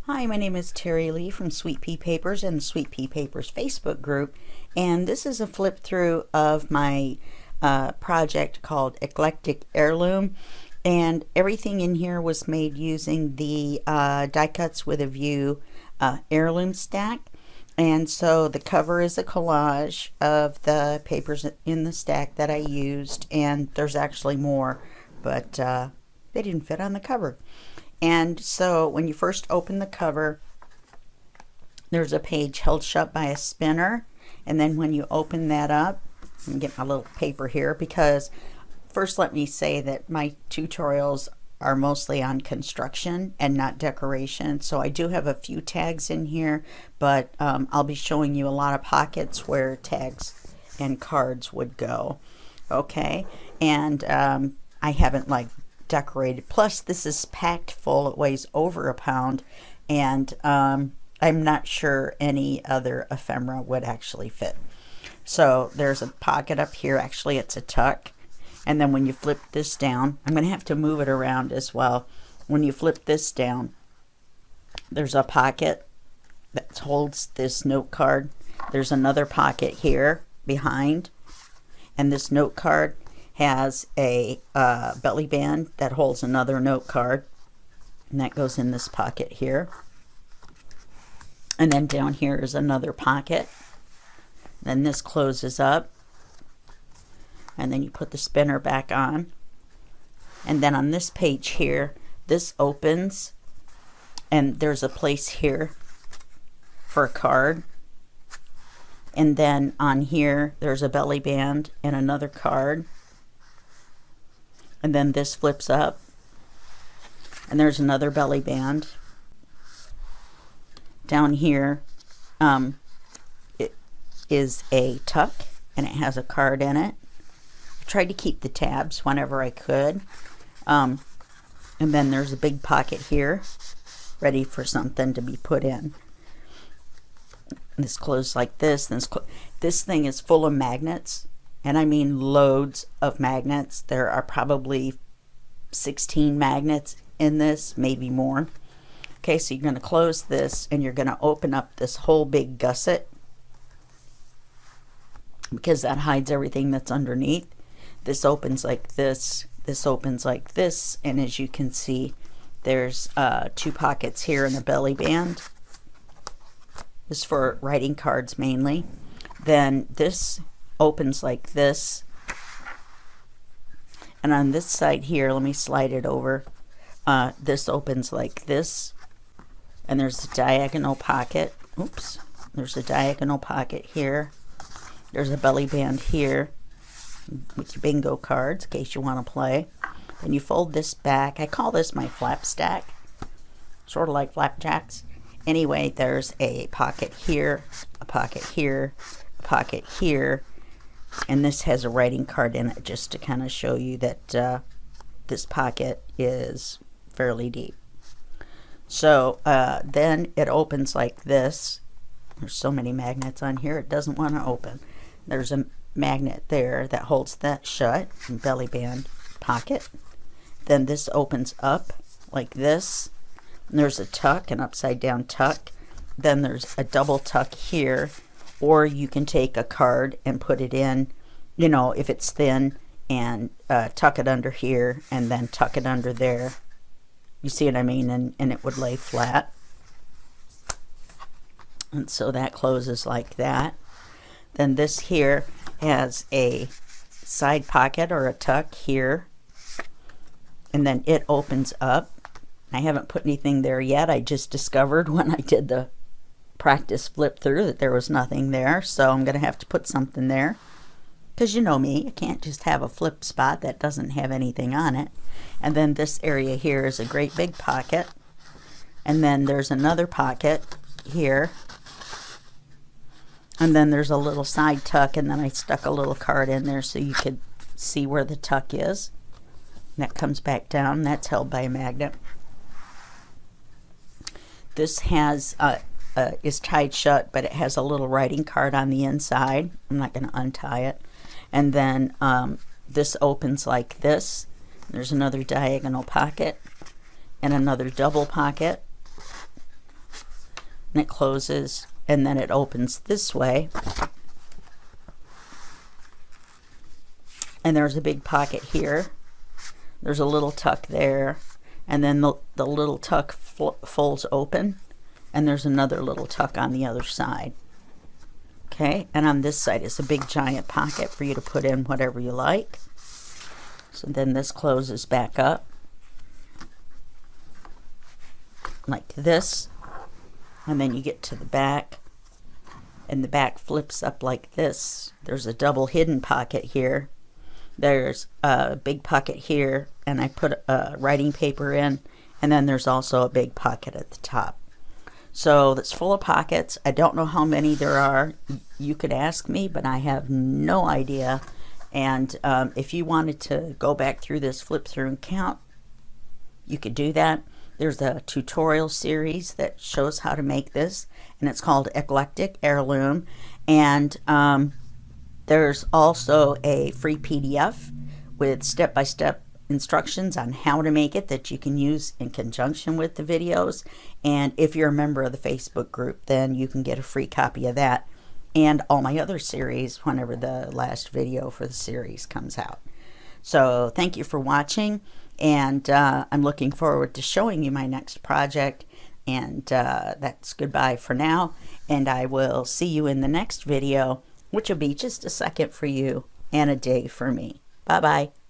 Hi, my name is Terry Lee from Sweet Pea Papers and the Sweet Pea Papers Facebook group, and this is a flip through of my project called Eclectic Heirloom, and everything in here was made using the Die Cuts with a View heirloom stack. And so the cover is a collage of the papers in the stack that I used, and there's actually more, but they didn't fit on the cover. And so when you first open the cover, there's a page held shut by a spinner. And then when you open that up, let me get my little paper here, because first let me say that my tutorials are mostly on construction and not decoration. So I do have a few tags in here, but I'll be showing you a lot of pockets where tags and cards would go. Okay, and I haven't decorated. Plus this is packed full. It weighs over a pound, and I'm not sure any other ephemera would actually fit. So there's a pocket up here. Actually it's a tuck, and then when you flip this down, I'm gonna have to move it around as well. When you flip this down, there's a pocket that holds this note card. There's another pocket here behind, and this note card has a belly band that holds another note card, and that goes in this pocket here. And then down here is another pocket. Then this closes up, and then you put the spinner back on. And then on this page here, this opens, and there's a place here for a card. And then on here, there's a belly band and another card. And then this flips up, and there's another belly band. Down here it is a tuck, and it has a card in it. I tried to keep the tabs whenever I could. And then there's a big pocket here, ready for something to be put in. This closes like this. This thing is full of magnets. And I mean loads of magnets. There are probably 16 magnets in this, maybe more. Okay, so you're going to close this, and you're going to open up this whole big gusset, because that hides everything that's underneath. This opens like this. This opens like this. And as you can see, there's two pockets here in the belly band. This is for writing cards mainly. Then this opens like this, and on this side here, let me slide it over, this opens like this, and there's a diagonal pocket. Oops, there's a diagonal pocket here. There's a belly band here with your bingo cards in case you want to play. Then you fold this back. I call this my flap stack, sort of like flapjacks. Anyway, there's a pocket here, a pocket here, a pocket here, and this has a writing card in it, just to kind of show you that this pocket is fairly deep. So then it opens like this. There's so many magnets on here, it doesn't want to open. There's a magnet there that holds that shut, and belly band pocket. Then this opens up like this, and there's a tuck, an upside down tuck. Then there's a double tuck here, or you can take a card and put it in, you know, if it's thin, and tuck it under here, and then tuck it under there. You see what I mean? And it would lay flat. And so that closes like that. Then this here has a side pocket or a tuck here, and then it opens up. I haven't put anything there yet. I just discovered when I did the practice flip through that there was nothing there, so I'm gonna have to put something there, because you know me, I can't just have a flip spot that doesn't have anything on it. And then this area here is a great big pocket, and then there's another pocket here, and then there's a little side tuck, and then I stuck a little card in there so you could see where the tuck is. And that comes back down. That's held by a magnet. This has is tied shut, but it has a little writing card on the inside. I'm not going to untie it. And then this opens like this. There's another diagonal pocket and another double pocket. and it closes, and then it opens this way. And there's a big pocket here. There's a little tuck there, and then the little tuck folds open, and there's another little tuck on the other side. Okay, and on this side is a big giant pocket for you to put in whatever you like. So then this closes back up like this, and then you get to the back, and the back flips up like this. There's a double hidden pocket here. There's a big pocket here, and I put writing paper in, and then there's also a big pocket at the top. So that's full of pockets. I don't know how many there are. You could ask me, but I have no idea. And if you wanted to go back through this, flip through and count, you could do that. There's a tutorial series that shows how to make this, and it's called Eclectic Heirloom. And there's also a free PDF with step-by-step instructions on how to make it that you can use in conjunction with the videos. And if you're a member of the Facebook group, then you can get a free copy of that and all my other series whenever the last video for the series comes out. So thank you for watching, and I'm looking forward to showing you my next project. And that's goodbye for now, and I will see you in the next video, which will be just a second for you and a day for me. Bye-bye.